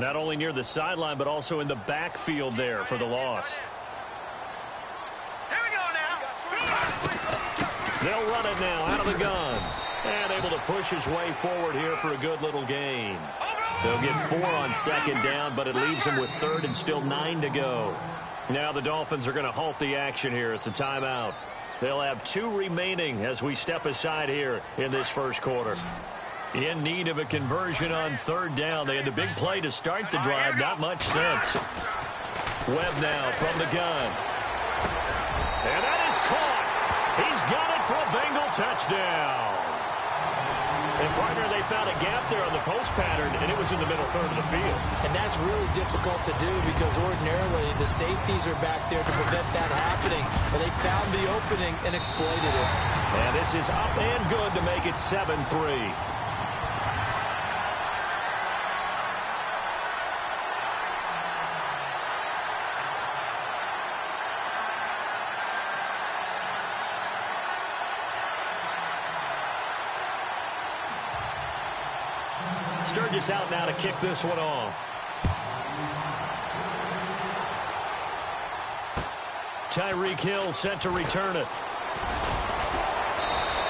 Not only near the sideline, but also in the backfield there for the loss. Here we go now. They'll run it now out of the gun. And able to push his way forward here for a good little gain. They'll get 4 on second down, but it leaves them with third and still 9 to go. Now the Dolphins are going to halt the action here. It's a timeout. They'll have 2 remaining as we step aside here in this first quarter. In need of a conversion on third down. They had the big play to start the drive. Not much sense. Webb now from the gun. And that is caught. He's got it for a Bengal touchdown. And, partner, they found a gap there on the post pattern, and it was in the middle third of the field. And that's really difficult to do because ordinarily the safeties are back there to prevent that happening. But they found the opening and exploited it. And this is up and good to make it 7-3. Sturgis out now to kick this one off. Tyreek Hill set to return it.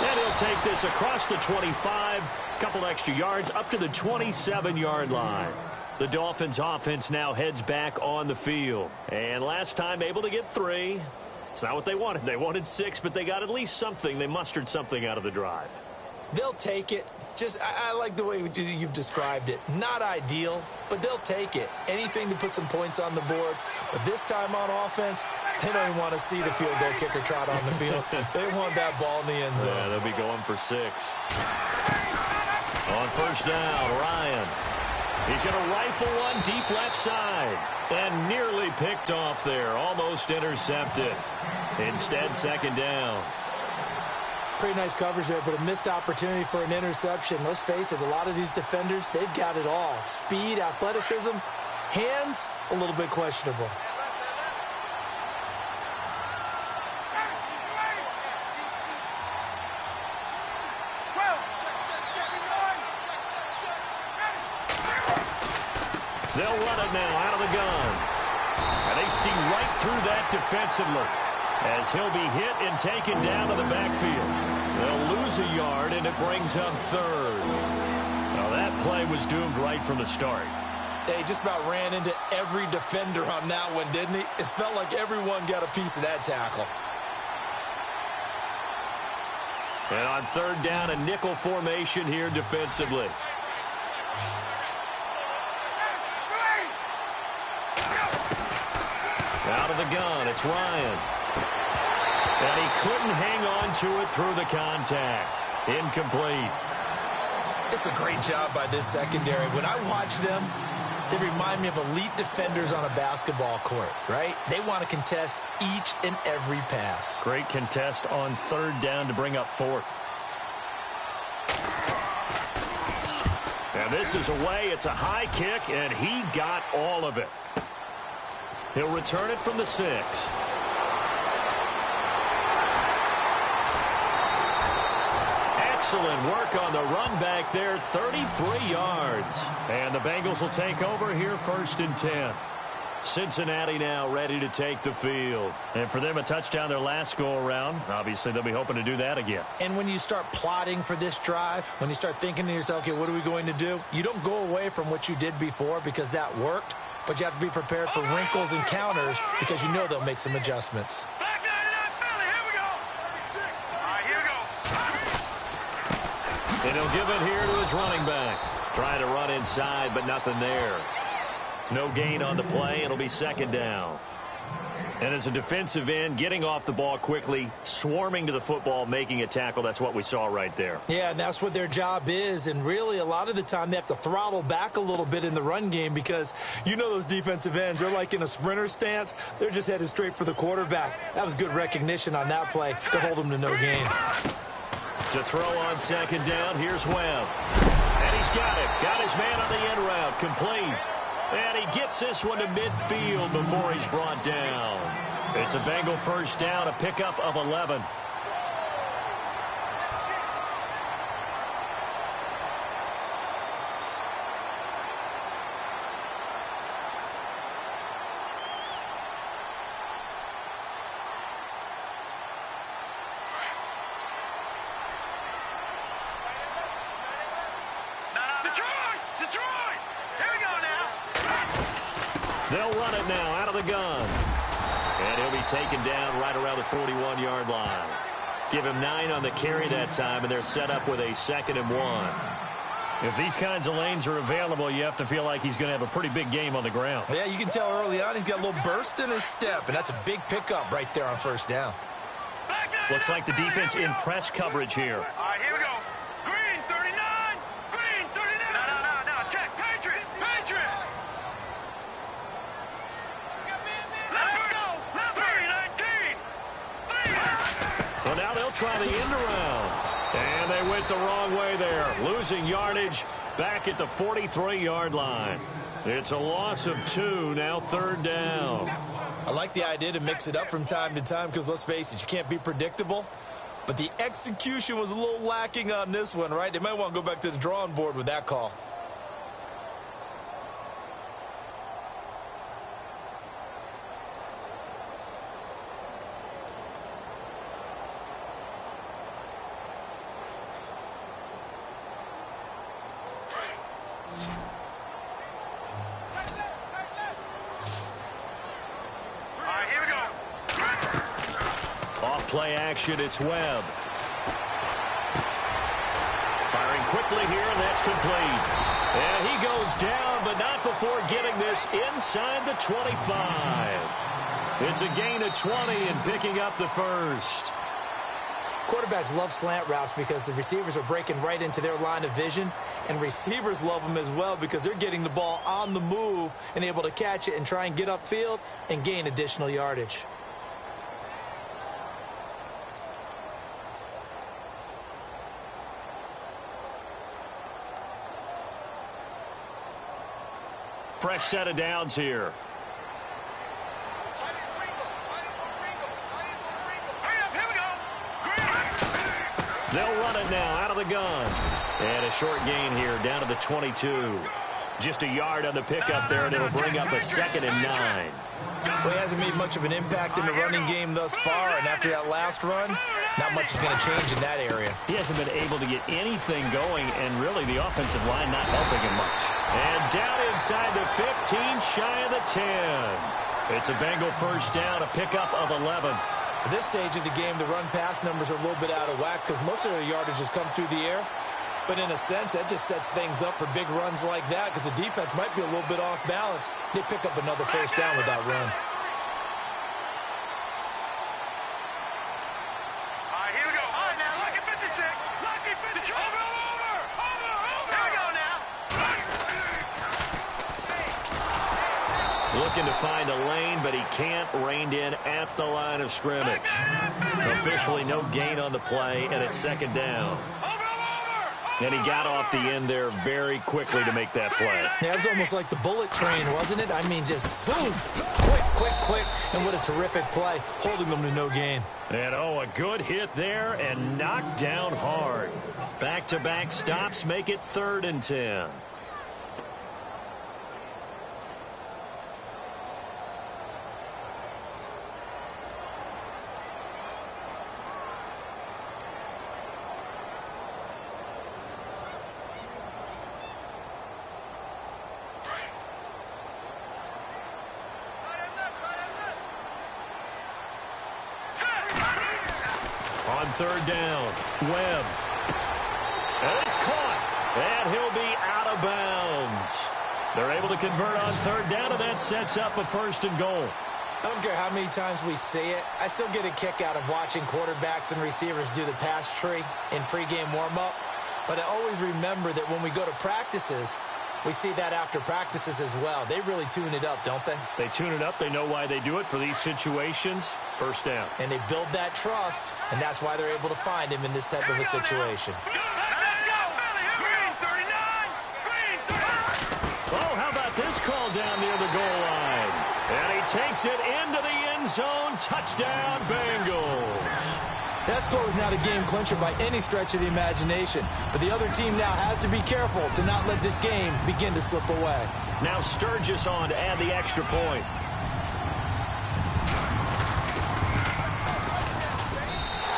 And he'll take this across the 25. Couple extra yards up to the 27-yard line. The Dolphins offense now heads back on the field. And last time able to get 3. It's not what they wanted. They wanted 6, but they got at least something. They mustered something out of the drive. They'll take it. I like the way you've described it. Not ideal, but they'll take it. Anything to put some points on the board. But this time on offense, they don't even want to see the field goal kicker trot on the field. They want that ball in the end zone. Yeah, they'll be going for 6. On first down, Ryan. He's going to rifle one deep left side. And nearly picked off there. Almost intercepted. Instead, second down. Pretty nice coverage there, but a missed opportunity for an interception. Let's face it, a lot of these defenders, they've got it all. Speed, athleticism, hands, a little bit questionable. They'll run it now out of the gun. And they see right through that defensively as he'll be hit and taken down to the backfield. They'll lose a yard, and it brings up third. Now, that play was doomed right from the start. They just about ran into every defender on that one, didn't he? It felt like everyone got a piece of that tackle. And on third down, a nickel formation here defensively. Out of the gun, it's Ryan. And he couldn't hang on to it through the contact. Incomplete. It's a great job by this secondary. When I watch them, they remind me of elite defenders on a basketball court, right? They want to contest each and every pass. Great contest on third down to bring up fourth. And this is away. It's a high kick, and he got all of it. He'll return it from the 6. Excellent work on the run back there, 33 yards. And the Bengals will take over here first and 10. Cincinnati now ready to take the field. And for them, a touchdown their last go-around. Obviously, they'll be hoping to do that again. And when you start plotting for this drive, when you start thinking to yourself, okay, what are we going to do? You don't go away from what you did before because that worked. But you have to be prepared for wrinkles and counters because you know they'll make some adjustments. And he'll give it here to his running back. Trying to run inside, but nothing there. No gain on the play. It'll be second down. And as a defensive end, getting off the ball quickly, swarming to the football, making a tackle, that's what we saw right there. Yeah, and that's what their job is. And really, a lot of the time, they have to throttle back a little bit in the run game because you know those defensive ends, they're like in a sprinter stance. They're just headed straight for the quarterback. That was good recognition on that play to hold them to no gain. To throw on second down, here's Webb. And he's got it. Got his man on the end route. Complete. And he gets this one to midfield before he's brought down. It's a Bengal first down, a pickup of 11. They'll run it now out of the gun. And he'll be taken down right around the 41-yard line. Give him 9 on the carry that time, and they're set up with a 2nd and 1. If these kinds of lanes are available, you have to feel like he's going to have a pretty big game on the ground. Yeah, you can tell early on he's got a little burst in his step, and that's a big pickup right there on first down. Looks like the defense in press coverage here. All right, here we go. Green 39. Green 39. No. Check. Patriot. Patriot. Let's go. Left 19. Well, now they'll try the end around. And they went the wrong way there. Losing yardage back at the 43-yard line. It's a loss of 2, now 3rd down. I like the idea to mix it up from time to time because, let's face it, you can't be predictable. But the execution was a little lacking on this one, right? They might want to go back to the drawing board with that call. Play action, it's Webb. Firing quickly here, and that's complete. And he goes down, but not before getting this inside the 25. It's a gain of 20 and picking up the first. Quarterbacks love slant routes because the receivers are breaking right into their line of vision, and receivers love them as well because they're getting the ball on the move and able to catch it and try and get upfield and gain additional yardage. Fresh set of downs here. They'll run it now out of the gun. And a short gain here down to the 22. Just a yard on the pickup there, and it'll bring up a 2nd and 9. Well, he hasn't made much of an impact in the running game thus far, and after that last run, not much is going to change in that area. He hasn't been able to get anything going, and really the offensive line not helping him much. And down inside the 15, shy of the 10. It's a Bengal first down, a pickup of 11. At this stage of the game, the run-pass numbers are a little bit out of whack because most of their yardage has come through the air. But in a sense, that just sets things up for big runs like that because the defense might be a little bit off balance. They pick up another first down with that run. All right, here we go. All right, now, lucky 56. Lucky 56. Over. Here we go now. Looking to find a lane, but he can't. Reined in at the line of scrimmage. Officially no gain on the play, and it's 2nd down. And he got off the end there very quickly to make that play. Yeah, it was almost like the bullet train, wasn't it? I mean, just zoom, quick, and what a terrific play, holding them to no gain. And, a good hit there and knocked down hard. Back-to-back stops make it 3rd and 10. On 3rd down, Webb. And it's caught. And he'll be out of bounds. They're able to convert on 3rd down, and that sets up a 1st and goal. I don't care how many times we say it. I still get a kick out of watching quarterbacks and receivers do the pass tree in pregame warm-up. But I always remember that when we go to practices, we see that after practices as well. They really tune it up, don't they? They tune it up. They know why they do it for these situations. First down. And they build that trust, and that's why they're able to find him in this type of a situation. Let's go. Green 39. Oh, how about this call down near the goal line? And he takes it into the end zone. Touchdown, Bengals. That score was not a game clincher by any stretch of the imagination. But the other team now has to be careful to not let this game begin to slip away. Now Sturgis on to add the extra point.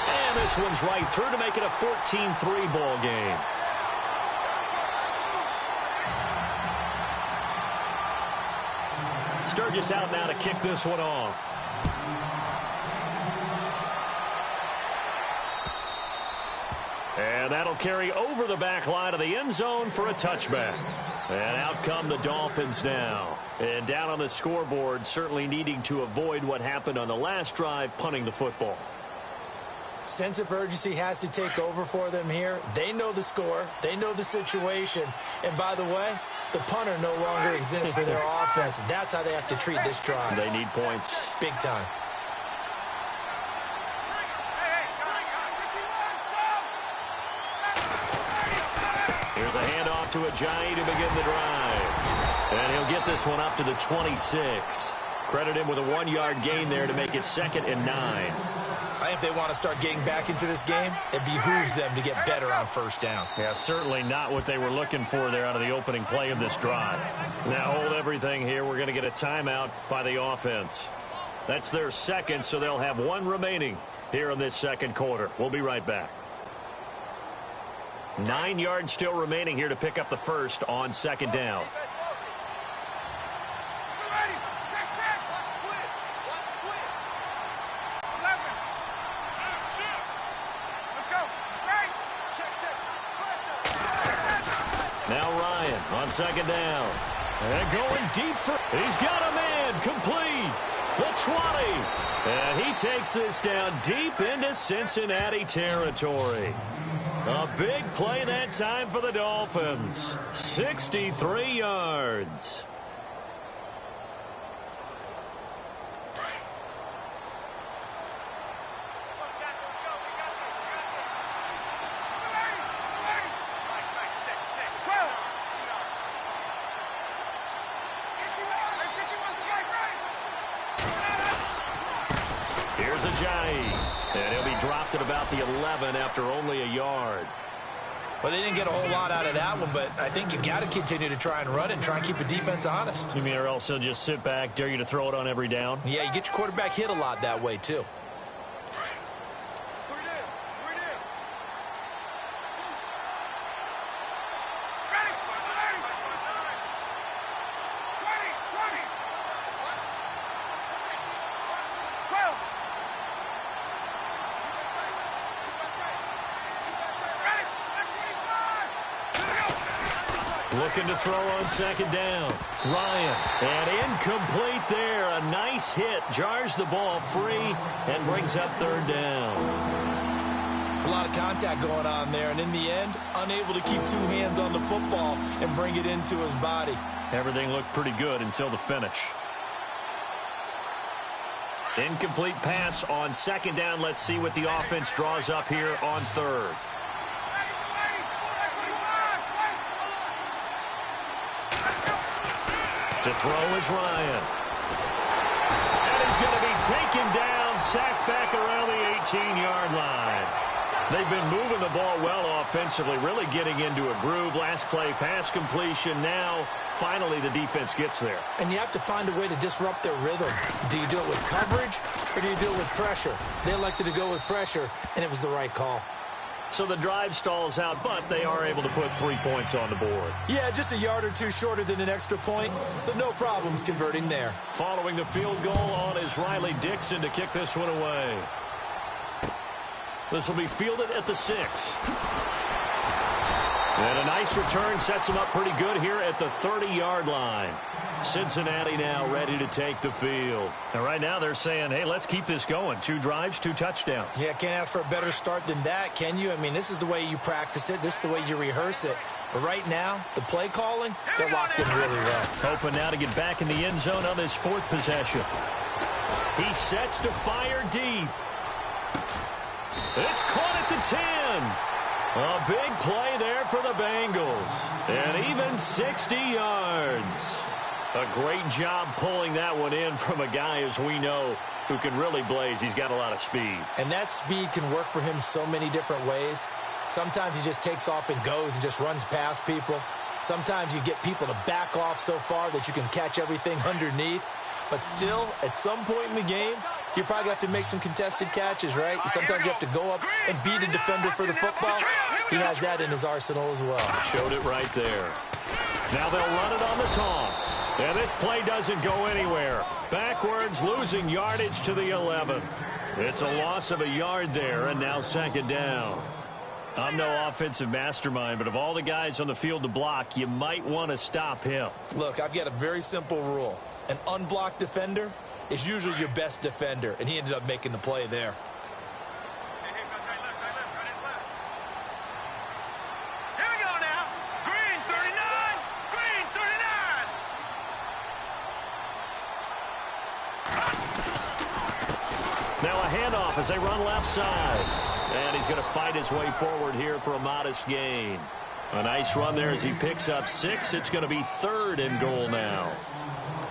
And this one's right through to make it a 14-3 ball game. Sturgis out now to kick this one off. And that'll carry over the back line of the end zone for a touchback. And out come the Dolphins now. And down on the scoreboard, certainly needing to avoid what happened on the last drive, punting the football. Sense of urgency has to take over for them here. They know the score. They know the situation. And by the way, the punter no longer exists for their offense. That's how they have to treat this drive. They need points. Big time. Here's a handoff to Ajayi to begin the drive. And he'll get this one up to the 26. Credit him with a 1-yard gain there to make it 2nd and 9. I think if they want to start getting back into this game, it behooves them to get better on first down. Yeah, certainly not what they were looking for there out of the opening play of this drive. Now hold everything here. We're going to get a timeout by the offense. That's their second, so they'll have 1 remaining here in this second quarter. We'll be right back. 9 yards still remaining here to pick up the first on 2nd down. Now Ryan on 2nd down. And going deep for... He's got a man complete. The 20. And he takes this down deep into Cincinnati territory. A big play that time for the Dolphins. 63 yards. Here's Ajayi. And he'll be dropped at about the 11 after only a yard. Well, they didn't get a whole lot out of that one, but I think you've got to continue to try and run and try and keep the defense honest. You mean or else they'll just sit back, dare you to throw it on every down? Yeah, you get your quarterback hit a lot that way, too. Looking to throw on 2nd down. Ryan. And incomplete there. A nice hit. Jars the ball free and brings up 3rd down. It's a lot of contact going on there. And in the end, unable to keep 2 hands on the football and bring it into his body. Everything looked pretty good until the finish. Incomplete pass on 2nd down. Let's see what the offense draws up here on 3rd. To throw is Ryan. And he's going to be taken down, sacked back around the 18-yard line. They've been moving the ball well offensively, really getting into a groove. Last play, pass completion. Now, finally, the defense gets there. And you have to find a way to disrupt their rhythm. Do you do it with coverage or do you do it with pressure? They elected to go with pressure, and it was the right call. So the drive stalls out, but they are able to put 3 points on the board. Yeah, just a yard or 2 shorter than an extra point, so no problems converting there. Following the field goal on is Riley Dixon to kick this one away. This will be fielded at the 6. And a nice return sets him up pretty good here at the 30-yard line. Cincinnati now ready to take the field. And right now they're saying, hey, let's keep this going. 2 drives, 2 touchdowns. Yeah, can't ask for a better start than that, can you? I mean, this is the way you practice it. This is the way you rehearse it. But right now, the play calling, they're locked in really well. Hoping now to get back in the end zone on his 4th possession. He sets to fire deep. It's caught at the 10. A big play there for the Bengals. And even 60 yards. A great job pulling that one in from a guy, as we know, who can really blaze. He's got a lot of speed. And that speed can work for him so many different ways. Sometimes he just takes off and goes and just runs past people. Sometimes you get people to back off so far that you can catch everything underneath. But still, at some point in the game, you probably have to make some contested catches, right? Sometimes you have to go up and beat a defender for the football. He has that in his arsenal as well. Showed it right there. Now they'll run it on the toss. And this play doesn't go anywhere. Backwards, losing yardage to the 11. It's a loss of a yard there, and now second down. I'm no offensive mastermind, but of all the guys on the field to block, you might want to stop him. Look, I've got a very simple rule. An unblocked defender is usually your best defender, and he ended up making the play there. Here we go now. Green 39. Green 39. Now a handoff as they run left side. And he's going to fight his way forward here for a modest gain. A nice run there as he picks up 6. It's going to be 3rd and goal now.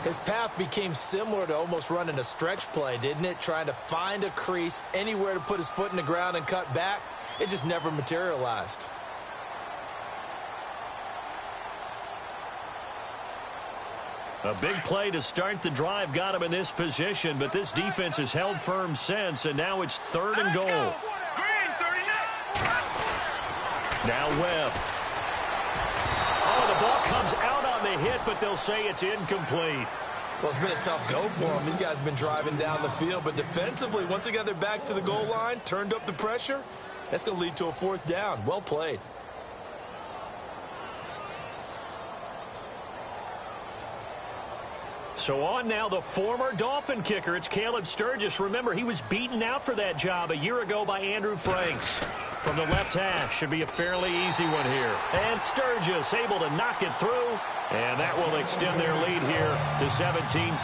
His path became similar to almost running a stretch play, didn't it? Trying to find a crease, anywhere to put his foot in the ground and cut back. It just never materialized. A big play to start the drive got him in this position, but this defense has held firm since, and now it's 3rd and goal. Now Webb. Oh, the ball comes out on the hit, but they'll say it's incomplete. Well, it's been a tough go for him. These guys have been driving down the field, but defensively, once they got their backs to the goal line, turned up the pressure, that's going to lead to a 4th down. Well played. So on now, the former Dolphin kicker. It's Caleb Sturgis. Remember, he was beaten out for that job a year ago by Andrew Franks. From the left hash, should be a fairly easy one here. And Sturgis able to knock it through. And that will extend their lead here to 17-6.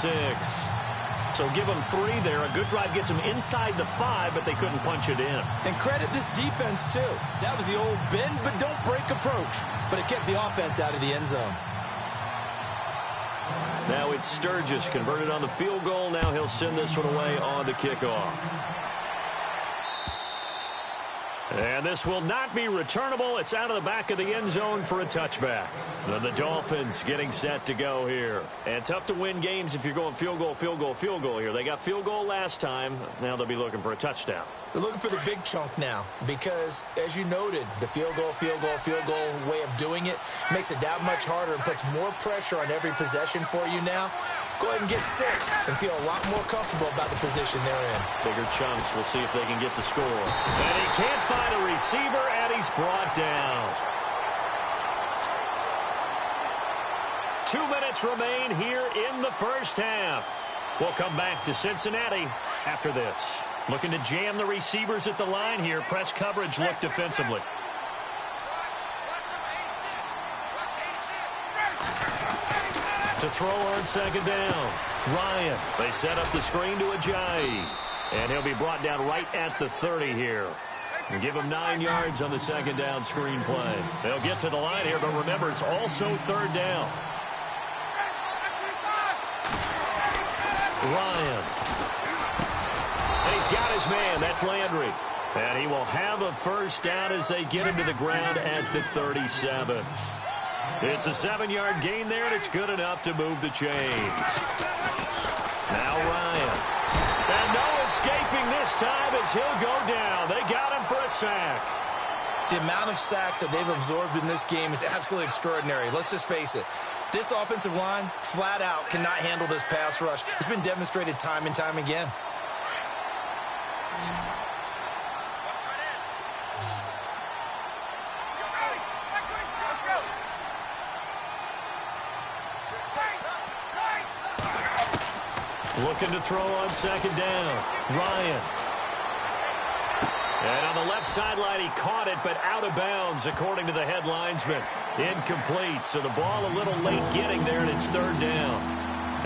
So give them 3 there. A good drive gets them inside the 5, but they couldn't punch it in. And credit this defense, too. That was the old bend but don't break approach. But it kept the offense out of the end zone. Now it's Sturgis converted on the field goal. Now he'll send this one away on the kickoff. And this will not be returnable. It's out of the back of the end zone for a touchback. The Dolphins getting set to go here. And tough to win games if you're going field goal, field goal, field goal here. They got field goal last time. Now they'll be looking for a touchdown. They're looking for the big chunk now because, as you noted, the field goal way of doing it makes it that much harder and puts more pressure on every possession for you now. Go ahead and get 6 and feel a lot more comfortable about the position they're in. Bigger chunks. We'll see if they can get the score. And he can't find a receiver, and he's brought down. 2 minutes remain here in the first half. We'll come back to Cincinnati after this. Looking to jam the receivers at the line here. Press coverage look defensively. To throw on second down. Ryan. They set up the screen to Ajayi. And he'll be brought down right at the 30 here. And give him 9 yards on the second down screen play. They'll get to the line here, but remember, it's also 3rd down. Ryan. And he's got his man. That's Landry. And he will have a first down as they get him to the ground at the 37. It's a 7-yard gain there, and it's good enough to move the chains. Now Ryan. And no escaping this time as he'll go down. They got him for a sack. The amount of sacks that they've absorbed in this game is absolutely extraordinary. Let's just face it. This offensive line, flat out, cannot handle this pass rush. It's been demonstrated time and time again. Looking to throw on second down. Ryan. And on the left sideline, he caught it, but out of bounds, according to the head linesman. Incomplete, so the ball a little late getting there, and it's 3rd down.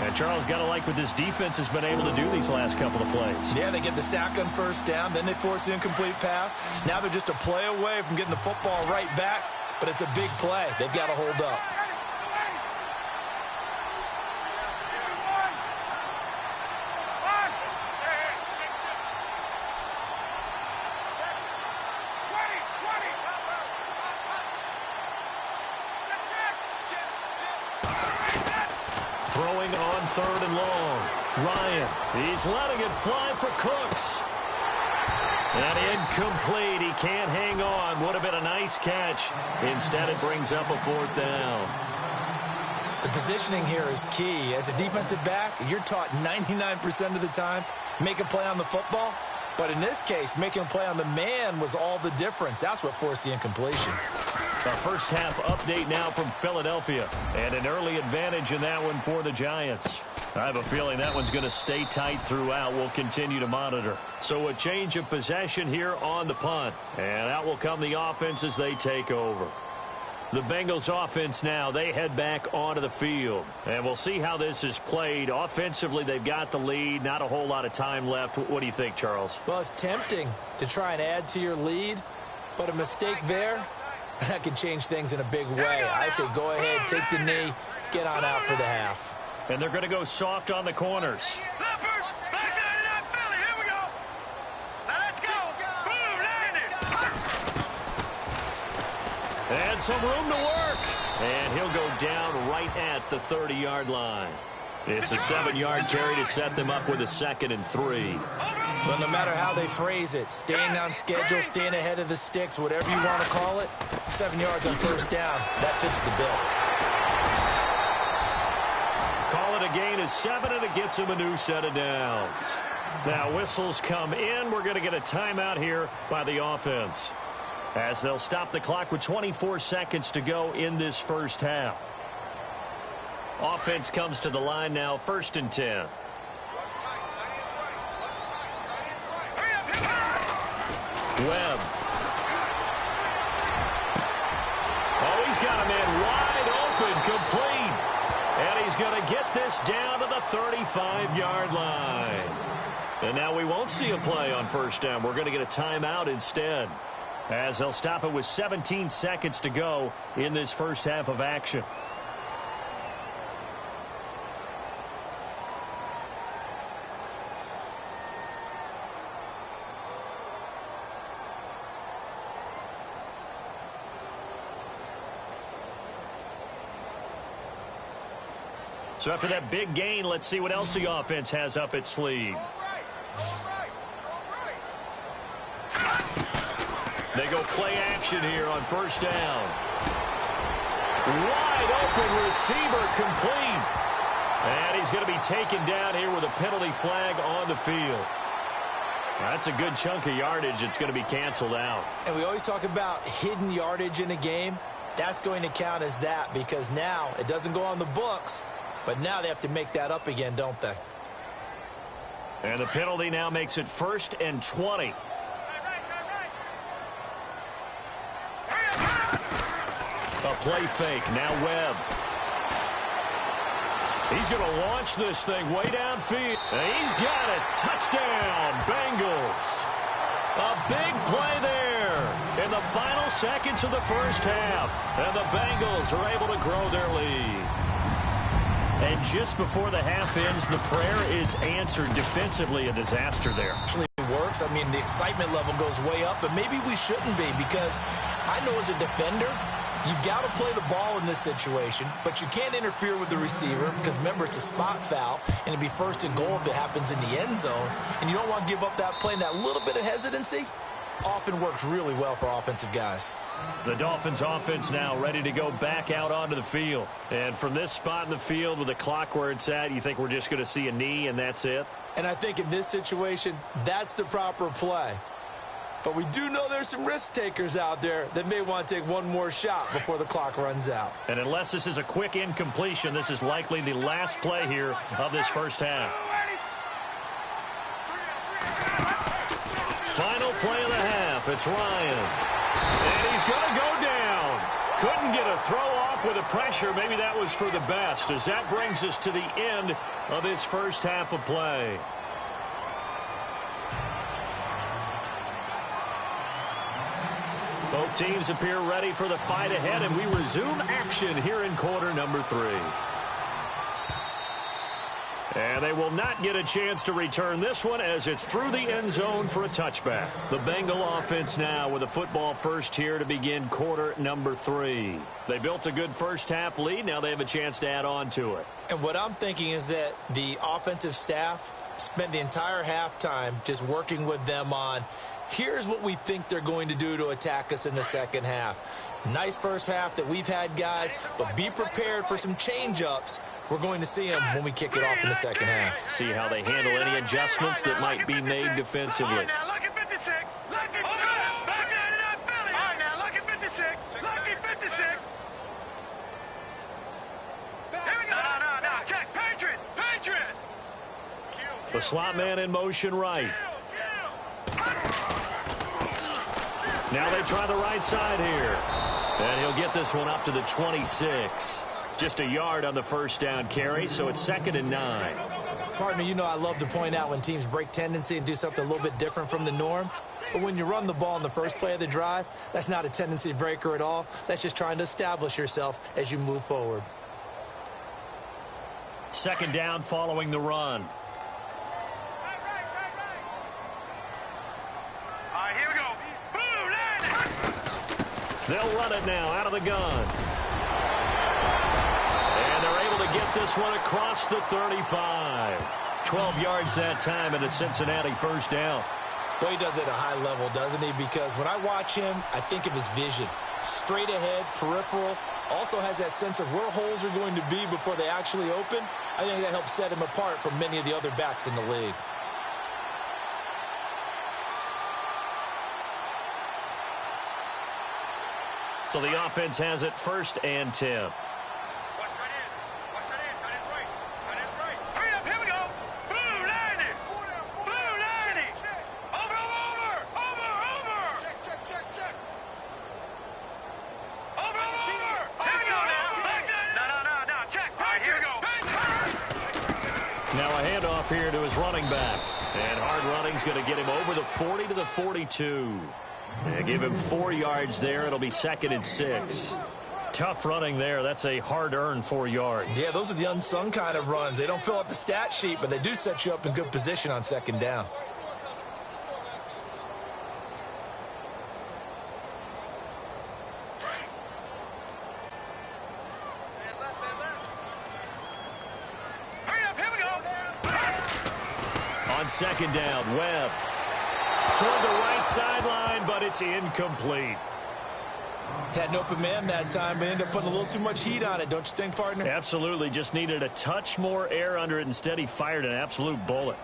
And Charles, got to like what this defense has been able to do these last couple of plays. Yeah, they get the sack on first down, then they force the incomplete pass. Now they're just a play away from getting the football right back, but it's a big play. They've got to hold up. Throwing on 3rd and long. Ryan. He's letting it fly for Cooks. And incomplete. He can't hang on. Would have been a nice catch. Instead, it brings up a 4th down. The positioning here is key. As a defensive back, you're taught 99% of the time, make a play on the football. But in this case, making a play on the man was all the difference. That's what forced the incompletion. Our first half update now from Philadelphia. And an early advantage in that one for the Giants. I have a feeling that one's going to stay tight throughout. We'll continue to monitor. So a change of possession here on the punt. And out will come the offense as they take over. The Bengals offense now, they head back onto the field. And we'll see how this is played. Offensively, they've got the lead. Not a whole lot of time left. What do you think, Charles? Well, it's tempting to try and add to your lead. But a mistake there, that can change things in a big way. I say go ahead, take the knee, get on out for the half. And they're going to go soft on the corners. And some room to work. And he'll go down right at the 30-yard line. It's a 7-yard carry to set them up with a 2nd and 3. Well, no matter how they phrase it, staying on schedule, staying ahead of the sticks, whatever you want to call it, 7 yards on first down, that fits the bill. Call it a gain of 7, and it gets him a new set of downs. Now whistles come in. We're going to get a timeout here by the offense, as they'll stop the clock with 24 seconds to go in this first half. Offense comes to the line now, 1st and 10. Webb. Oh, he's got a man wide open, complete. And he's going to get this down to the 35-yard line. And now we won't see a play on first down. We're going to get a timeout instead, as they'll stop it with 17 seconds to go in this first half of action. So after that big gain, let's see what else the offense has up its sleeve. They go play action here on first down. Wide open receiver, complete. And he's going to be taken down here with a penalty flag on the field. That's a good chunk of yardage. It's going to be canceled out. And we always talk about hidden yardage in a game. That's going to count as that, because now it doesn't go on the books, but now they have to make that up again, don't they? And the penalty now makes it 1st and 20. A play fake. Now Webb. He's going to launch this thing way downfield. And he's got it. Touchdown, Bengals. A big play there in the final seconds of the first half. And the Bengals are able to grow their lead. And just before the half ends, the prayer is answered. Defensively, a disaster there. Actually works. I mean, the excitement level goes way up, but maybe we shouldn't be, because I know as a defender, you've got to play the ball in this situation, but you can't interfere with the receiver, because remember, it's a spot foul, and it'd be 1st and goal if it happens in the end zone, and you don't want to give up that play. And that little bit of hesitancy often works really well for offensive guys. The Dolphins offense now ready to go back out onto the field. And from this spot in the field with the clock where it's at, you think we're just going to see a knee and that's it? And I think in this situation, that's the proper play. But we do know there's some risk takers out there that may want to take one more shot before the clock runs out. And unless this is a quick incompletion, this is likely the last play here of this first half. Final play of the half. It's Ryan. And he's going to go down. Couldn't get a throw off with the pressure. Maybe that was for the best, as that brings us to the end of this first half of play. Both teams appear ready for the fight ahead, and we resume action here in quarter number 3. And they will not get a chance to return this one, as it's through the end zone for a touchback. The Bengal offense now with a football first here to begin quarter number 3. They built a good first half lead. Now they have a chance to add on to it. And what I'm thinking is that the offensive staff spent the entire halftime just working with them on, here's what we think they're going to do to attack us in the second half. Nice first half that we've had, guys, but be prepared for some change-ups. We're going to see them when we kick it off in the second half. See how they handle any adjustments that might be made defensively. Now look at 56. Lucky 56. Back there to that Philly. All right, now look at 56. Lucky 56. Here we go. No. Check. Patriot. The slot man in motion right. Now they try the right side here. And he'll get this one up to the 26. Just a yard on the first down carry, so it's 2nd and 9. Partner, you know I love to point out when teams break tendency and do something a little bit different from the norm. But when you run the ball in the first play of the drive, that's not a tendency breaker at all. That's just trying to establish yourself as you move forward. 2nd down following the run. All right, here we go. Boom, land it. They'll run it now out of the gun. And they're able to get this one across the 35. 12 yards that time and a Cincinnati first down. Well, he does it at a high level, doesn't he? Because when I watch him, I think of his vision. Straight ahead, peripheral. Also has that sense of where holes are going to be before they actually open. I think that helps set him apart from many of the other backs in the league. So the offense has it 1st and 10. Hurry up, here we go. Blue 90. Blue 90. Over. Check. Over. Here we go now. No. Check. All right, here we go. Now a handoff here to his running back. And hard running's going to get him over the 40 to the 42. And give him 4 yards there. It'll be 2nd and 6. Tough running there. That's a hard-earned 4 yards. Yeah, those are the unsung kind of runs. They don't fill up the stat sheet, but they do set you up in good position on 2nd down. Hurry up, here we go. On 2nd down, Webb. Toward the right sideline, but it's incomplete. Had an open man that time, but ended up putting a little too much heat on it, don't you think, partner? Absolutely. Just needed a touch more air under it. Instead, he fired an absolute bullet.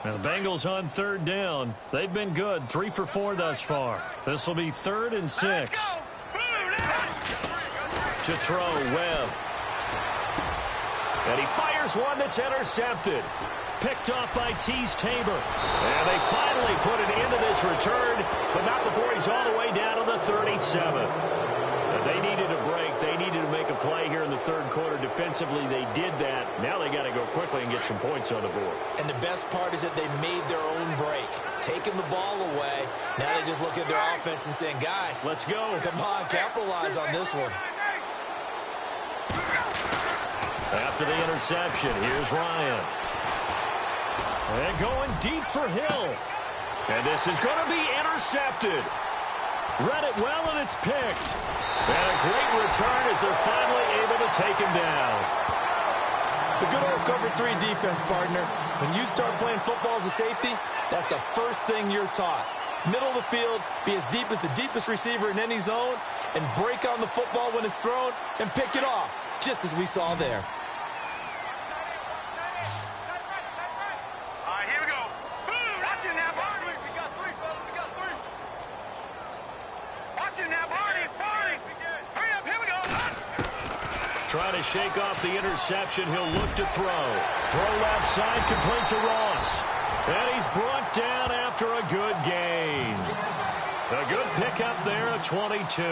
Now the Bengals on 3rd down. They've been good. 3 for 4 thus far. This will be 3rd and 6. To throw, Webb. And he fires one that's intercepted. Picked off by Tease Tabor. And they finally put an end to this return, but not before he's all the way down to the 37. They needed a break. They needed to make a play here in the 3rd quarter. Defensively, they did that. Now they got to go quickly and get some points on the board. And the best part is that they made their own break. Taking the ball away. Now they just look at their offense and saying, guys, let's go. Come on, capitalize on this one. After the interception, here's Ryan. And going deep for Hill. And this is going to be intercepted. Read it well, and it's picked. And a great return as they're finally able to take him down. The good old cover 3 defense, partner. When you start playing football as a safety, that's the first thing you're taught. Middle of the field, be as deep as the deepest receiver in any zone, and break on the football when it's thrown, and pick it off, just as we saw there. Trying to shake off the interception. He'll look to throw. Throw left side, complete to Ross. And he's brought down after a good gain. A good pickup there at 22.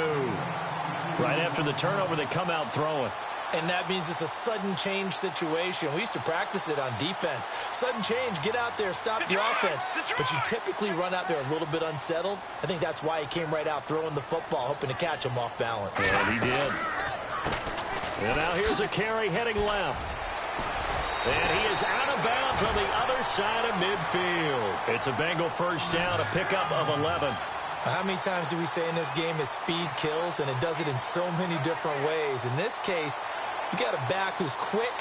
Right after the turnover, they come out throwing. And that means it's a sudden change situation. We used to practice it on defense. Sudden change, get out there, stop the offense. But you typically run out there a little bit unsettled. I think that's why he came right out throwing the football, hoping to catch him off balance. And he did. And now here's a carry heading left. And he is out of bounds on the other side of midfield. It's a Bengal first down, a pickup of 11. How many times do we say in this game is speed kills, and it does it in so many different ways. In this case, you got a back who's quick,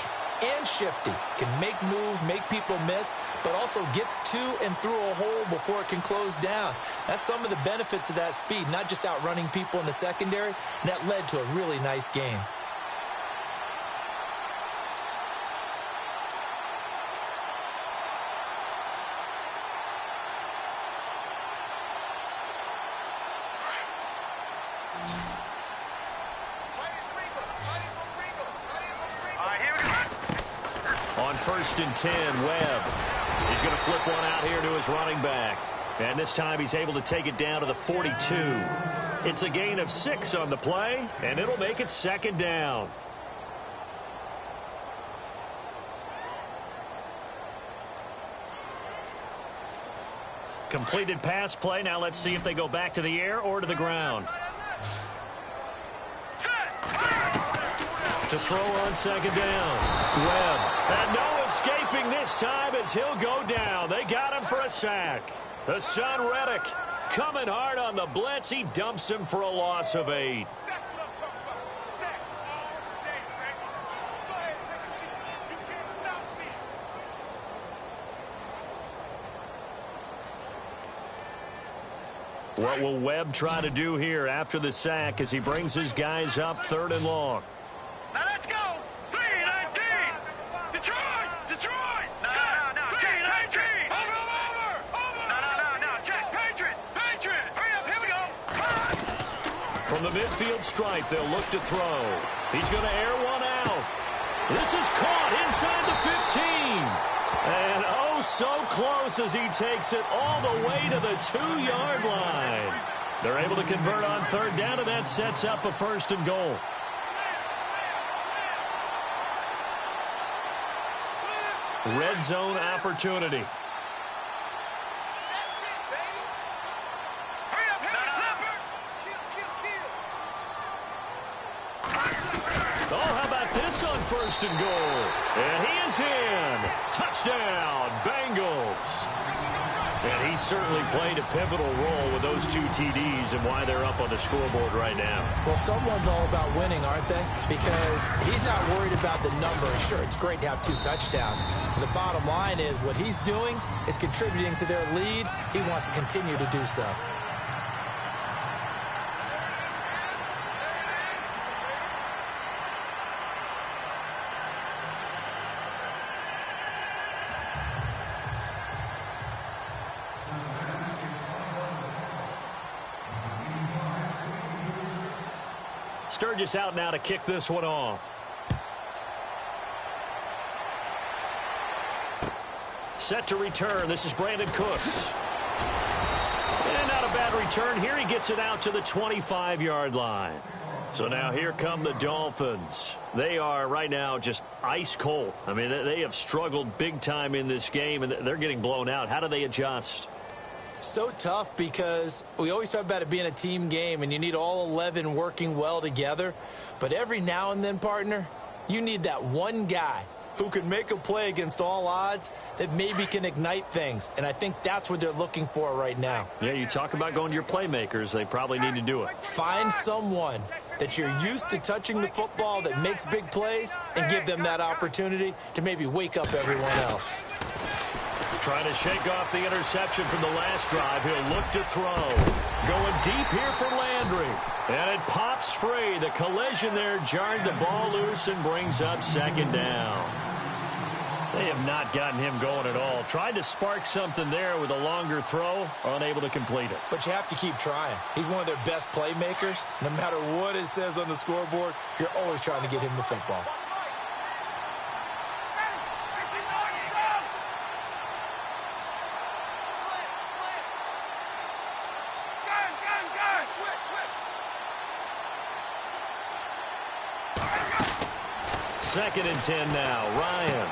and shifty. Can make moves, make people miss, but also gets to and through a hole before it can close down. That's some of the benefits of that speed, not just outrunning people in the secondary, and that led to a really nice game. On 1st and 10, Webb. He's going to flip one out here to his running back. And this time he's able to take it down to the 42. It's a gain of 6 on the play, and it'll make it 2nd down. Completed pass play. Now let's see if they go back to the air or to the ground. To throw on 2nd down. Webb. And no escaping this time as he'll go down. They got him for a sack. The son Reddick coming hard on the blitz. He dumps him for a loss of 8. What will Webb try to do here after the sack as he brings his guys up 3rd and long? Now let's go. 3-19. Detroit. No. Check. Patriot. Over. No. Check. Patriot. Hurry up. Here we go. From the midfield stripe, they'll look to throw. He's going to air one out. This is caught inside the 15. And oh, so close as he takes it all the way to the 2-yard line. They're able to convert on 3rd down, and that sets up a 1st and goal. Red zone opportunity. Oh, how about this on 1st and goal? And he is in. Touchdown, Bengals. And he certainly played a pivotal role with those 2 TDs and why they're up on the scoreboard right now. Well, someone's all about winning, aren't they? Because he's not worried about the number. Sure, it's great to have 2 touchdowns. But the bottom line is what he's doing is contributing to their lead. He wants to continue to do so. Sturgis out now to kick this one off. Set to return. This is Brandon Cooks. And not a bad return here. He gets it out to the 25-yard line. So now here come the Dolphins. They are right now just ice cold. I mean, they have struggled big time in this game, and they're getting blown out. How do they adjust? So tough because we always talk about it being a team game and you need all 11 working well together. But every now and then, partner, you need that one guy who can make a play against all odds that maybe can ignite things. And I think that's what they're looking for right now. Yeah, you talk about going to your playmakers. They probably need to do it. Find someone that you're used to touching the football that makes big plays and give them that opportunity to maybe wake up everyone else. Trying to shake off the interception from the last drive. He'll look to throw. Going deep here for Landry. And it pops free. The collision there jarred the ball loose and brings up 2nd down. They have not gotten him going at all. Tried to spark something there with a longer throw. Unable to complete it. But you have to keep trying. He's one of their best playmakers. No matter what it says on the scoreboard, you're always trying to get him the football. Second and 10 now. Ryan.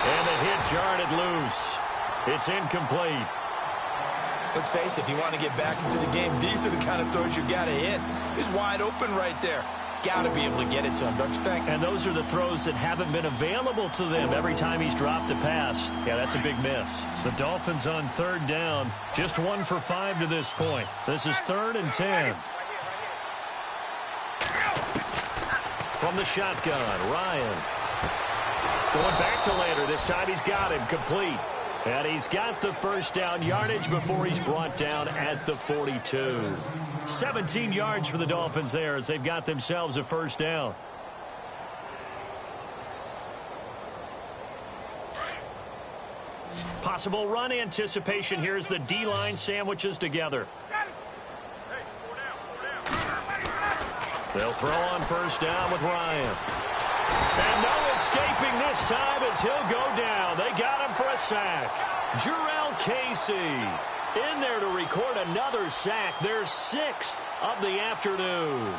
And the hit jarred it loose. It's incomplete. Let's face it, if you want to get back into the game, these are the kind of throws you got to hit. He's wide open right there. Got to be able to get it to him, don't you think? And those are the throws that haven't been available to them every time he's dropped a pass. Yeah, that's a big miss. The Dolphins on 3rd down. Just 1 for 5 to this point. This is 3rd and 10. From the shotgun, Ryan. Going back to Lander. This time he's got him complete. And he's got the first down yardage before he's brought down at the 42. 17 yards for the Dolphins there as they've got themselves a first down. Possible run anticipation here as the D-line sandwiches together. They'll throw on first down with Ryan. And no escaping this time as he'll go down. They got him for a sack. Jurrell Casey in there to record another sack. Their 6th of the afternoon.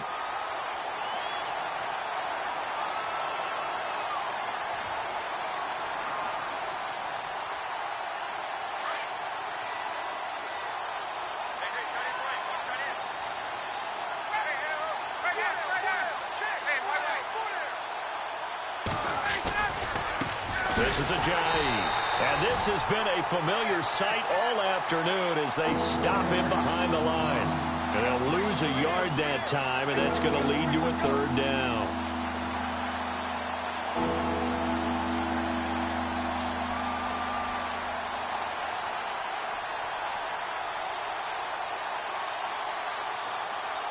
This is Ajayi. And this has been a familiar sight all afternoon as they stop him behind the line. And they'll lose a yard that time, and that's going to lead to a third down.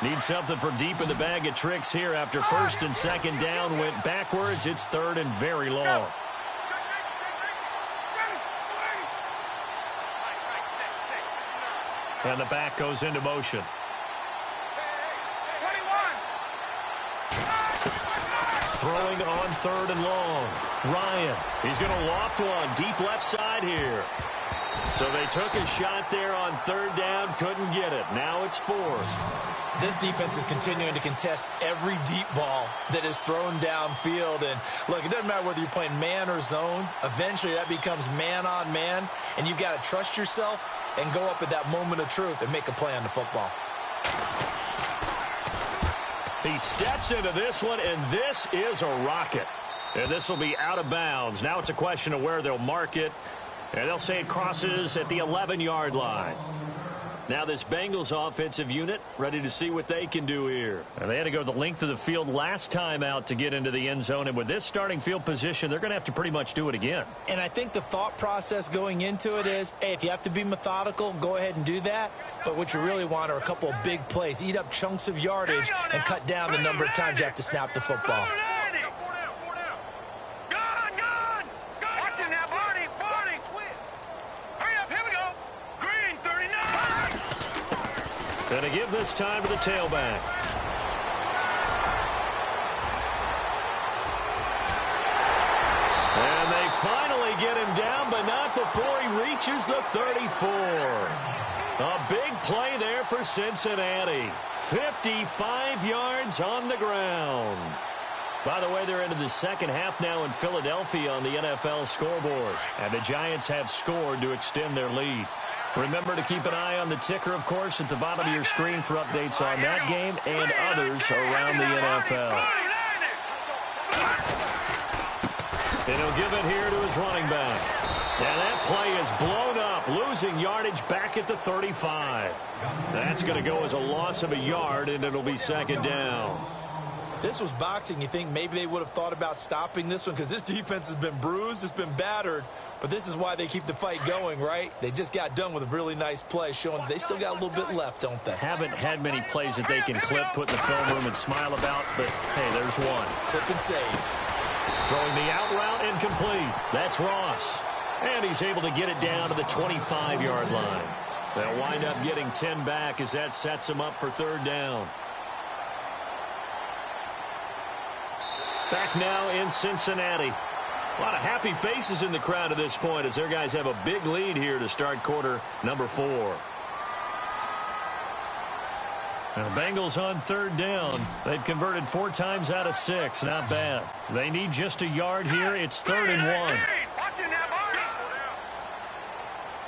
Need something for deep in the bag of tricks here after first and second down went backwards. It's third and very long. And the back goes into motion. Throwing on third and long. Ryan, he's going to loft one deep left side here. So they took a shot there on third down, couldn't get it. Now it's fourth. This defense is continuing to contest every deep ball that is thrown downfield. And, look, it doesn't matter whether you're playing man or zone. Eventually that becomes man on man, and you've got to trust yourself and go up at that moment of truth and make a play on the football. He steps into this one, and this is a rocket. And this will be out of bounds. Now it's a question of where they'll mark it. And they'll say it crosses at the 11-yard line. Now this Bengals offensive unit ready to see what they can do here. And they had to go the length of the field last time out to get into the end zone. And with this starting field position, they're going to have to pretty much do it again. And I think the thought process going into it is, hey, if you have to be methodical, go ahead and do that. But what you really want are a couple of big plays. Eat up chunks of yardage and cut down the number of times you have to snap the football. Going to give this time to the tailback. And they finally get him down, but not before he reaches the 34. A big play there for Cincinnati. 55 yards on the ground. By the way, they're into the second half now in Philadelphia on the NFL scoreboard. And the Giants have scored to extend their lead. Remember to keep an eye on the ticker, of course, at the bottom of your screen for updates on that game and others around the NFL. And he'll give it here to his running back. And that play is blown up, losing yardage back at the 35. That's going to go as a loss of a yard, and it'll be second down. If this was boxing, you think maybe they would have thought about stopping this one because this defense has been bruised, it's been battered, but this is why they keep the fight going, right? They just got done with a really nice play showing they still got a little bit left, don't they? Haven't had many plays that they can clip, put in the film room and smile about, but hey, there's one. Clip and save. Throwing the out route incomplete. That's Ross. And he's able to get it down to the 25-yard line. They'll wind up getting 10 back as that sets them up for third down. Back now in Cincinnati. A lot of happy faces in the crowd at this point as their guys have a big lead here to start quarter number 4. Now, the Bengals on third down. They've converted 4 times out of 6. Not bad. They need just a yard here. It's 3rd and 1. Watch it now, Barney.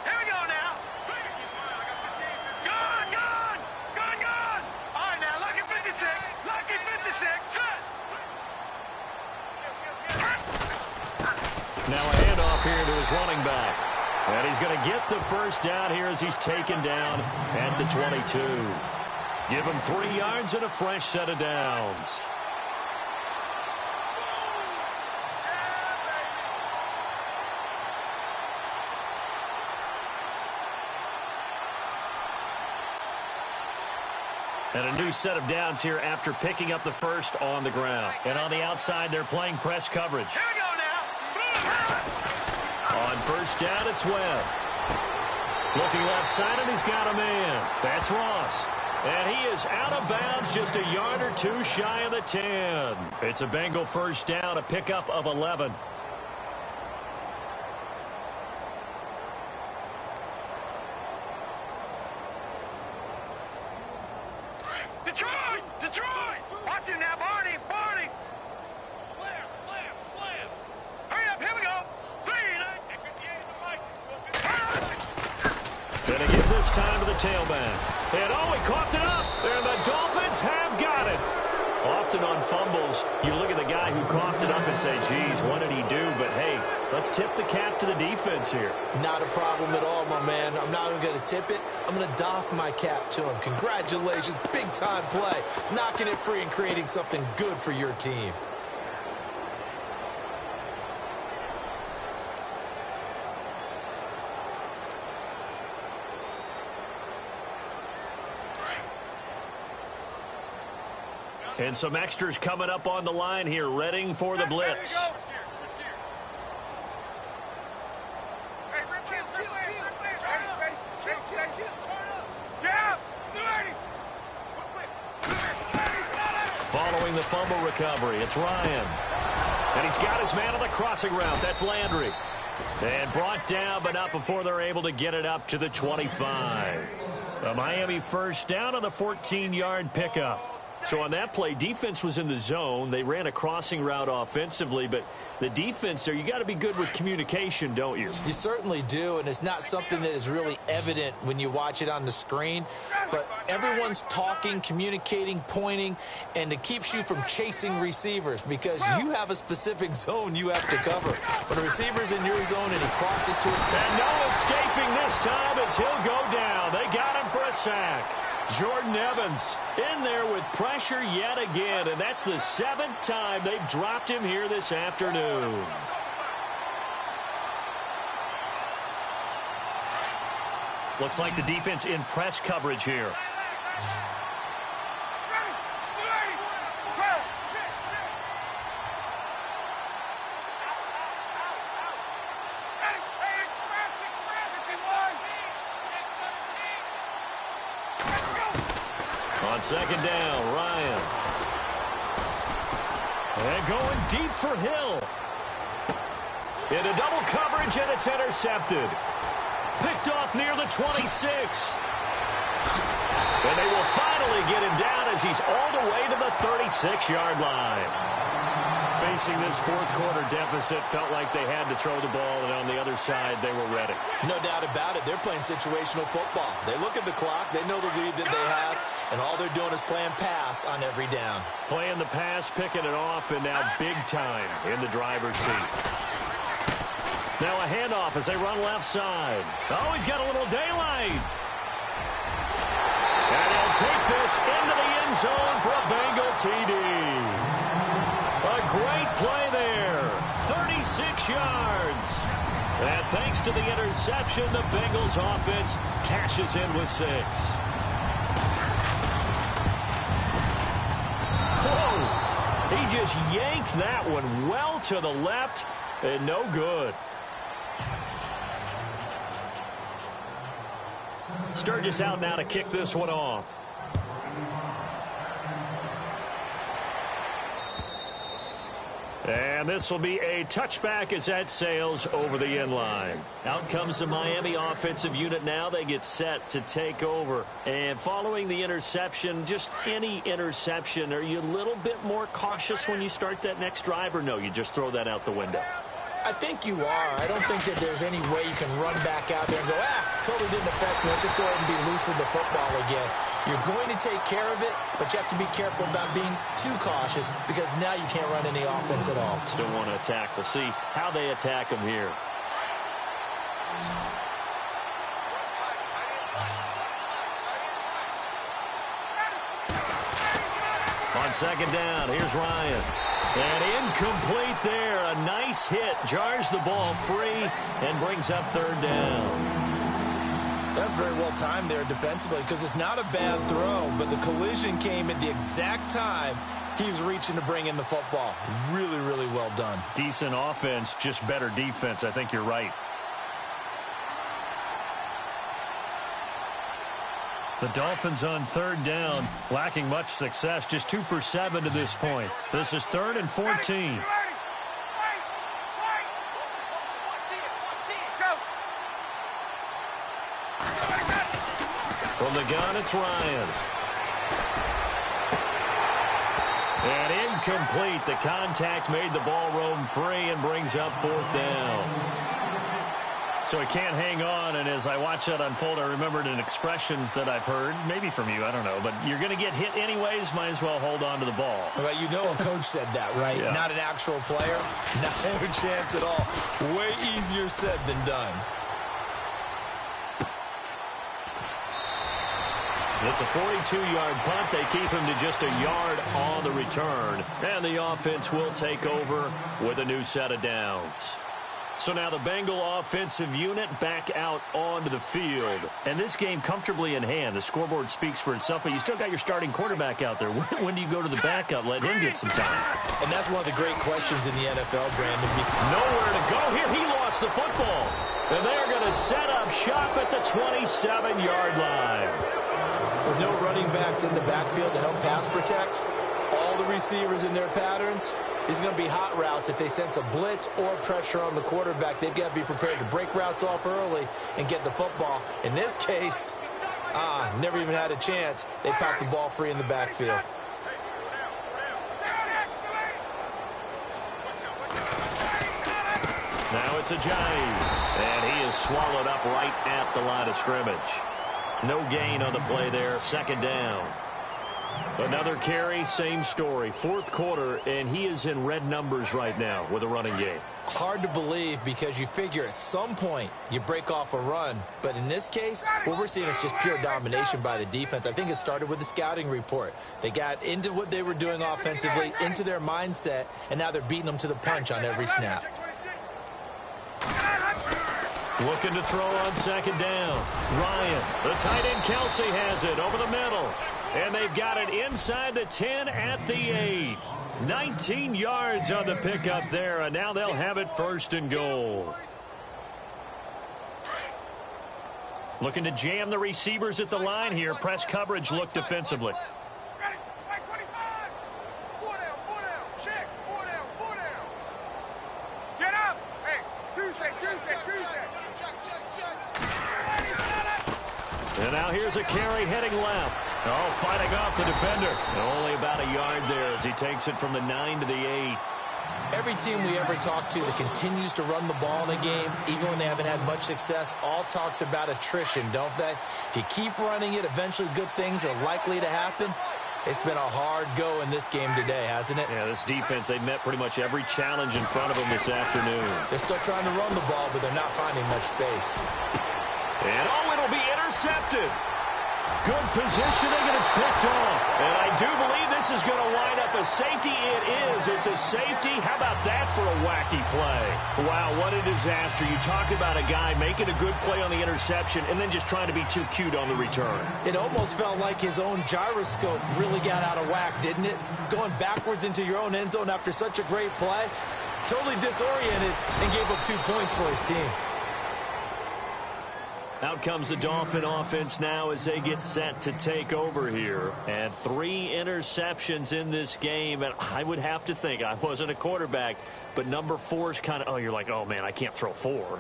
Here we go now. Gone. All right, now, lucky 56. Lucky 56. Set. Now a handoff here to his running back. And he's going to get the first down here as he's taken down at the 22. Give him 3 yards and a fresh set of downs. And a new set of downs here after picking up the first on the ground. And on the outside, they're playing press coverage. Here we go now. On first down, it's Webb. Looking left side, and he's got a man. That's Ross. And he is out of bounds, just a yard or two shy of the 10. It's a Bengal first down, a pickup of 11. Detroit! Detroit! Watch him now, Barney! Barney! Slam! Slam! Slam! Hurry up! Here we go! Gonna give this time to the tailback. And he coughed it up. And the Dolphins have got it. Often on fumbles, you look at the guy who coughed it up and say, geez, what did he do? But, hey, let's tip the cap to the defense here. Not a problem at all, my man. I'm not even going to tip it. I'm going to doff my cap to him. Congratulations. Big-time play. Knocking it free and creating something good for your team. And some extras coming up on the line here, readying for the blitz. Following the fumble recovery, it's Ryan. And he's got his man on the crossing route. That's Landry. And brought down, but not before they're able to get it up to the 25. A Miami first down on the 14-yard pickup. So on that play, defense was in the zone. They ran a crossing route offensively, but the defense there, you got to be good with communication, don't you? You certainly do, and it's not something that is really evident when you watch it on the screen. But everyone's talking, communicating, pointing, and it keeps you from chasing receivers because you have a specific zone you have to cover. When a receiver's in your zone and he crosses to it. And no escaping this time as he'll go down. They got him for a sack. Jordan Evans in there with pressure yet again, and that's the 7th time they've dropped him here this afternoon. Looks like the defense in press coverage here. On second down, Ryan. And going deep for Hill. Into double coverage, and it's intercepted. Picked off near the 26. And they will finally get him down as he's all the way to the 36-yard line. Facing this fourth-quarter deficit, felt like they had to throw the ball, and on the other side, they were ready. No doubt about it. They're playing situational football. They look at the clock. They know the lead that they have, and all they're doing is playing pass on every down. Playing the pass, picking it off, and now big time in the driver's seat. Now a handoff as they run left side. Oh, he's got a little daylight. And he'll take this into the end zone for a Bengal TD. A great play there. 36 yards. And thanks to the interception, the Bengals offense cashes in with 6. Whoa. He just yanked that one well to the left and no good. Sturgis out now to kick this one off. And this will be a touchback as that sails over the end line. Out comes the Miami offensive unit now. They get set to take over. And following the interception, just any interception, are you a little bit more cautious when you start that next drive, or no, you just throw that out the window? I think you are. I don't think that there's any way you can run back out there and go, totally didn't affect me. Let's just go ahead and be loose with the football again. You're going to take care of it, but you have to be careful about being too cautious because now you can't run any offense at all. Still want to attack. We'll see how they attack them here. On second down, here's Ryan. And incomplete there. A nice hit. Jars the ball free and brings up third down. That's very well timed there defensively because it's not a bad throw, but the collision came at the exact time he was reaching to bring in the football. Really, really well done. Decent offense, just better defense. I think you're right. The Dolphins on third down, lacking much success, just 2 for 7 to this point. This is 3rd and 14. From the gun, it's Ryan. And incomplete. The contact made the ball roam free and brings up 4th down. So he can't hang on, and as I watch that unfold, I remembered an expression that I've heard, maybe from you, I don't know, but you're going to get hit anyways, might as well hold on to the ball. Well, you know a coach said that, right? Yeah. Not an actual player. Not a chance at all. Way easier said than done. It's a 42-yard punt. They keep him to just a yard on the return. And the offense will take over with a new set of downs. So now the Bengal offensive unit back out onto the field. And this game comfortably in hand. The scoreboard speaks for itself, but you still got your starting quarterback out there. When do you go to the backup? Let him get some time. And that's one of the great questions in the NFL, Brandon. Nowhere to go here. He lost the football. And they're going to set up shop at the 27-yard line. With no running backs in the backfield to help pass protect, all the receivers in their patterns, these are going to be hot routes. If they sense a blitz or pressure on the quarterback, they've got to be prepared to break routes off early and get the football. In this case, never even had a chance. They popped the ball free in the backfield. Now it's Ajayi, and he is swallowed up right at the line of scrimmage. No gain on the play there, 2nd down. Another carry, same story. 4th quarter, and he is in red numbers right now with a running game. Hard to believe because you figure at some point you break off a run. But in this case, what we're seeing is just pure domination by the defense. I think it started with the scouting report. They got into what they were doing offensively, into their mindset, and now they're beating them to the punch on every snap. Looking to throw on 2nd down. Ryan, the tight end Kelsey has it over the middle. And they've got it inside the 10 at the 8. 19 yards on the pickup there, and now they'll have it 1st and goal. Looking to jam the receivers at the line here. Press coverage look defensively. And now here's a carry heading left. Oh, fighting off the defender. Only about a yard there as he takes it from the 9 to the 8. Every team we ever talk to that continues to run the ball in a game, even when they haven't had much success, all talks about attrition, don't they? If you keep running it, eventually good things are likely to happen. It's been a hard go in this game today, hasn't it? Yeah, this defense, they've met pretty much every challenge in front of them this afternoon. They're still trying to run the ball, but they're not finding much space. And it'll be intercepted. Good positioning, and it's picked off. And I do believe this is going to wind up a safety. It is. It's a safety. How about that for a wacky play? Wow, what a disaster. You talk about a guy making a good play on the interception and then just trying to be too cute on the return. It almost felt like his own gyroscope really got out of whack, didn't it? Going backwards into your own end zone after such a great play. Totally disoriented and gave up 2 points for his team. Out comes the Dolphin offense now as they get set to take over here. And 3 interceptions in this game. And I would have to think, I wasn't a quarterback, but number 4 is kind of, you're like, oh, man, I can't throw 4.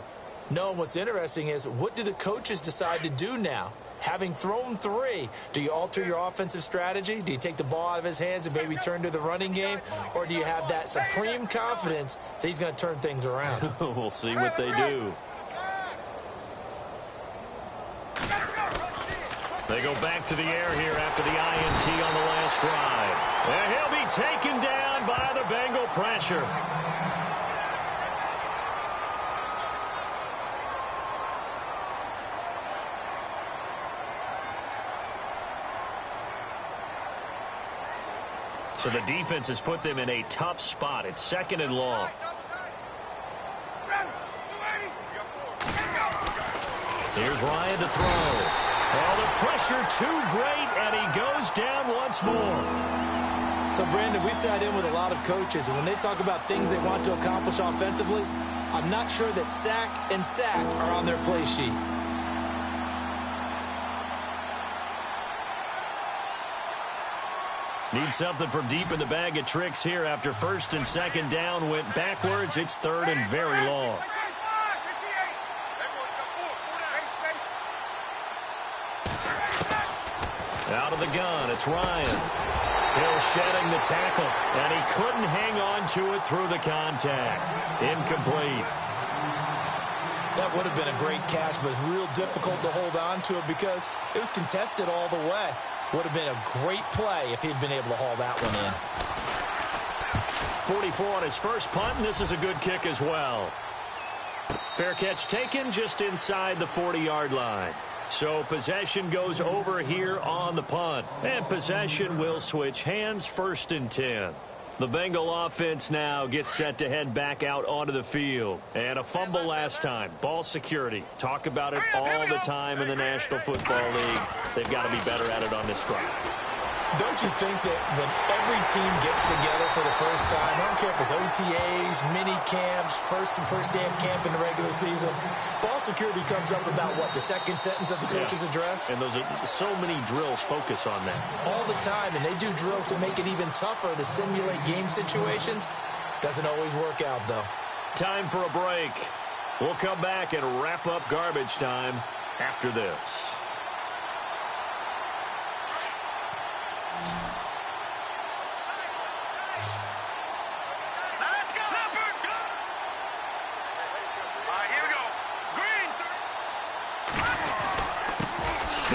No, and what's interesting is, what do the coaches decide to do now? Having thrown 3, do you alter your offensive strategy? Do you take the ball out of his hands and maybe turn to the running game? Or do you have that supreme confidence that he's going to turn things around? We'll see what they do. They go back to the air here after the INT on the last drive. And he'll be taken down by the Bengal pressure. So the defense has put them in a tough spot. It's 2nd and long. Here's Ryan to throw. Oh, the pressure too great, and he goes down once more. So, Brandon, we sat in with a lot of coaches, and when they talk about things they want to accomplish offensively, I'm not sure that sack and sack are on their play sheet. Need something from deep in the bag of tricks here after first and second down went backwards. It's third and very long. Out of the gun, it's Ryan. Hill shedding the tackle, and he couldn't hang on to it through the contact. Incomplete. That would have been a great catch, but it's real difficult to hold on to it because it was contested all the way. Would have been a great play if he'd been able to haul that one in. 44 on his first punt, and this is a good kick as well. Fair catch taken just inside the 40-yard line. So possession goes over here on the punt. And possession will switch hands, first and 10. The Bengal offense now gets set to head back out onto the field. And a fumble last time. Ball security. Talk about it all the time in the National Football League. They've got to be better at it on this drive. Don't you think that when every team gets together for the first time, I don't care if it's OTAs, mini camps, first day of camp in the regular season, ball security comes up about, what, the second sentence of the coach's address? And those are so many drills focus on that. All the time, and they do drills to make it even tougher to simulate game situations. Doesn't always work out, though. Time for a break. We'll come back and wrap up garbage time after this.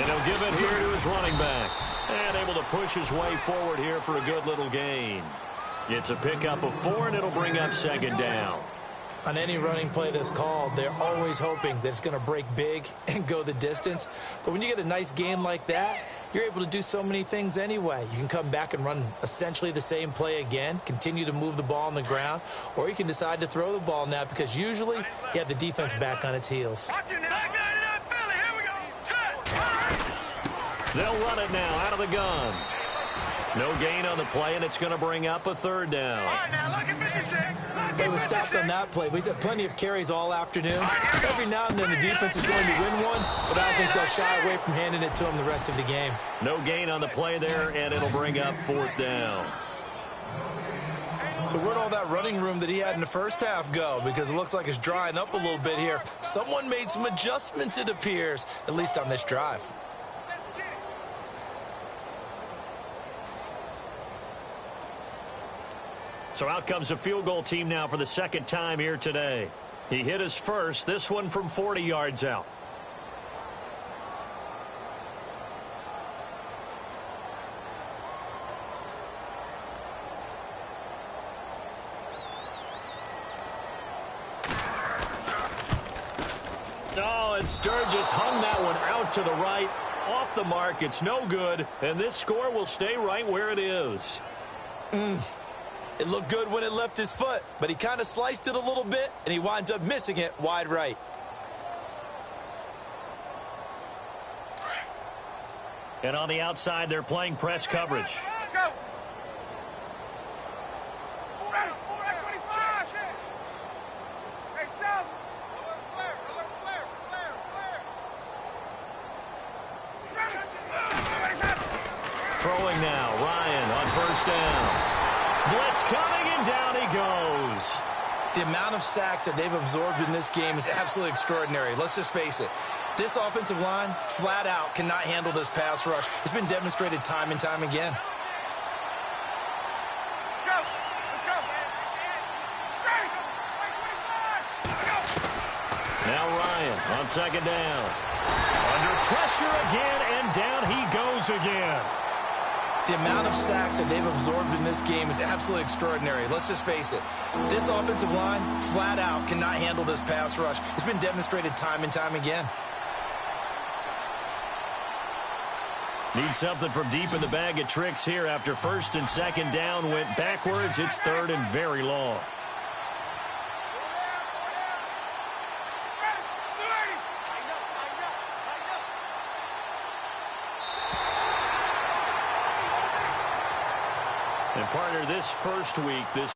And he'll give it here to his running back. And able to push his way forward here for a good little gain. It's a pickup of 4, and it'll bring up second down. On any running play that's called, they're always hoping that it's going to break big and go the distance. But when you get a nice game like that, you're able to do so many things anyway. You can come back and run essentially the same play again, continue to move the ball on the ground, or you can decide to throw the ball now because usually you have the defense back on its heels. They'll run it now out of the gun. No gain on the play, and it's going to bring up a third down. They was stopped on that play, but he's had plenty of carries all afternoon. Every now and then the defense is going to win one, but I don't think they'll shy away from handing it to him the rest of the game. No gain on the play there, and it'll bring up fourth down. So where'd all that running room that he had in the first half go? Because it looks like it's drying up a little bit here. Someone made some adjustments, it appears, at least on this drive. So out comes a field goal team now for the second time here today. He hit his first, this one from 40 yards out. Oh, and Sturgis hung that one out to the right. Off the mark, it's no good, and this score will stay right where it is. It looked good when it left his foot, but he kind of sliced it a little bit, and he winds up missing it wide right. And on the outside, they're playing press coverage. Let's go. Throwing now, Ryan on first down. Blitz coming, and down he goes. The amount of sacks that they've absorbed in this game is absolutely extraordinary. Let's just face it. This offensive line, flat out, cannot handle this pass rush. It's been demonstrated time and time again. Let's go. Now Ryan on second down. Under pressure again, and down he goes again. The amount of sacks that they've absorbed in this game is absolutely extraordinary. Let's just face it. This offensive line, flat out, cannot handle this pass rush. It's been demonstrated time and time again. Need something from deep in the bag of tricks here after first and second down went backwards. It's third and very long. And partner, this first week, this